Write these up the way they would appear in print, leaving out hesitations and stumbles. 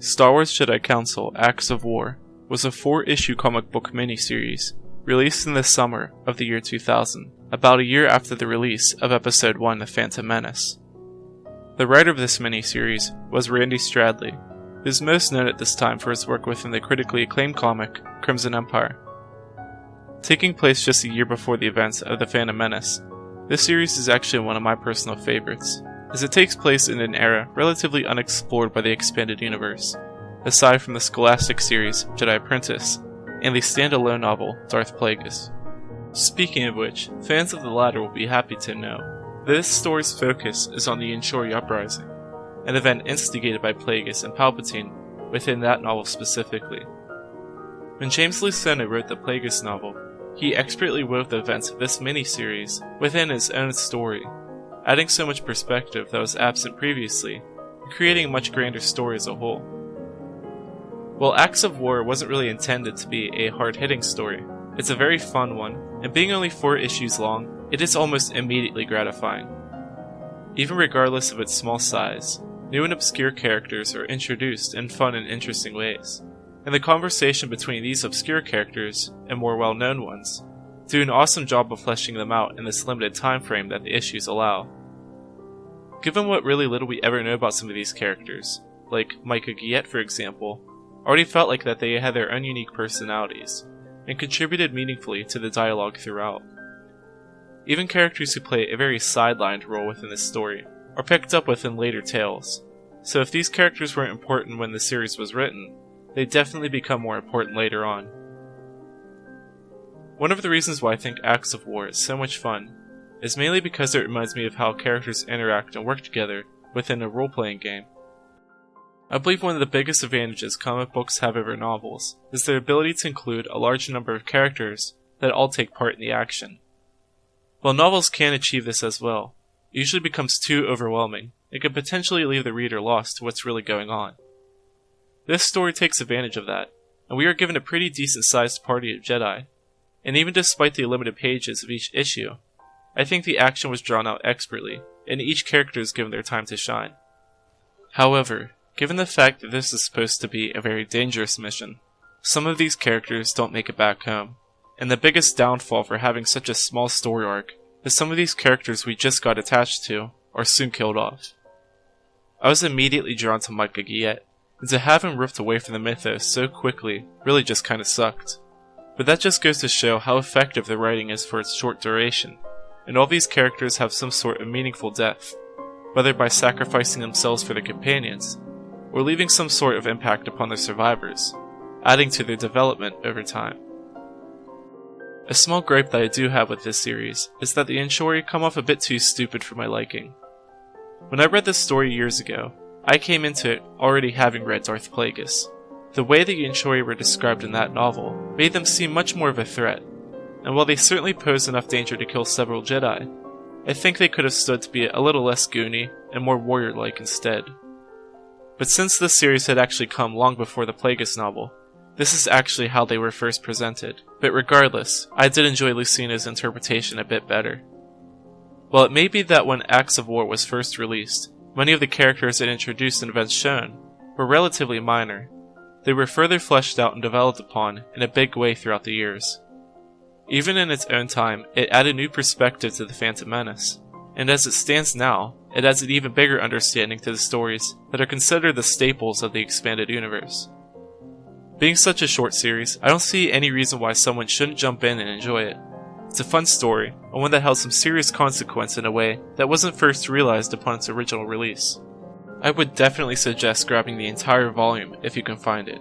Star Wars Jedi Council Acts of War was a 4-issue comic book miniseries released in the summer of the year 2000, about a year after the release of Episode 1 of Phantom Menace. The writer of this miniseries was Randy Stradley, who is most known at this time for his work within the critically acclaimed comic Crimson Empire. Taking place just a year before the events of the Phantom Menace, this series is actually one of my personal favorites, as it takes place in an era relatively unexplored by the expanded universe, aside from the scholastic series Jedi Apprentice and the standalone novel Darth Plagueis. Speaking of which, fans of the latter will be happy to know that this story's focus is on the Inchori Uprising, an event instigated by Plagueis and Palpatine within that novel specifically. When James Luceno wrote the Plagueis novel, he expertly wove the events of this miniseries within his own story, adding so much perspective that was absent previously, and creating a much grander story as a whole. While Acts of War wasn't really intended to be a hard-hitting story, it's a very fun one, and being only 4 issues long, it is almost immediately gratifying. Even regardless of its small size, new and obscure characters are introduced in fun and interesting ways, and the conversation between these obscure characters and more well-known ones do an awesome job of fleshing them out in this limited time frame that the issues allow. Given what really little we ever know about some of these characters, like Micah Guillet for example, already felt like that they had their own unique personalities, and contributed meaningfully to the dialogue throughout. Even characters who play a very sidelined role within this story are picked up within later tales, so if these characters weren't important when the series was written, they definitely become more important later on. One of the reasons why I think Acts of War is so much fun is mainly because it reminds me of how characters interact and work together within a role-playing game. I believe one of the biggest advantages comic books have over novels is their ability to include a large number of characters that all take part in the action. While novels can achieve this as well, it usually becomes too overwhelming and can potentially leave the reader lost to what's really going on. This story takes advantage of that, and we are given a pretty decent-sized party of Jedi. And even despite the limited pages of each issue, I think the action was drawn out expertly, and each character is given their time to shine. However, given the fact that this is supposed to be a very dangerous mission, some of these characters don't make it back home, and the biggest downfall for having such a small story arc is some of these characters we just got attached to are soon killed off. I was immediately drawn to Micah Guillet, and to have him ripped away from the mythos so quickly really just kinda sucked. But that just goes to show how effective the writing is for its short duration, and all these characters have some sort of meaningful death, whether by sacrificing themselves for their companions, or leaving some sort of impact upon their survivors, adding to their development over time. A small gripe that I do have with this series is that the Inchori come off a bit too stupid for my liking. When I read this story years ago, I came into it already having read Darth Plagueis. The way the Inchori were described in that novel made them seem much more of a threat, and while they certainly pose enough danger to kill several Jedi, I think they could have stood to be a little less goony and more warrior-like instead. But since this series had actually come long before the Plagueis novel, this is actually how they were first presented, but regardless, I did enjoy Luceno's interpretation a bit better. While it may be that when Acts of War was first released, many of the characters it introduced and events shown were relatively minor, they were further fleshed out and developed upon in a big way throughout the years. Even in its own time, it added new perspective to the Phantom Menace, and as it stands now, it adds an even bigger understanding to the stories that are considered the staples of the expanded universe. Being such a short series, I don't see any reason why someone shouldn't jump in and enjoy it. It's a fun story, and one that held some serious consequence in a way that wasn't first realized upon its original release. I would definitely suggest grabbing the entire volume if you can find it,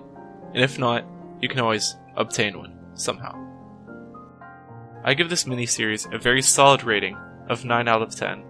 and if not, you can always obtain one, somehow. I give this miniseries a very solid rating of 9 out of 10.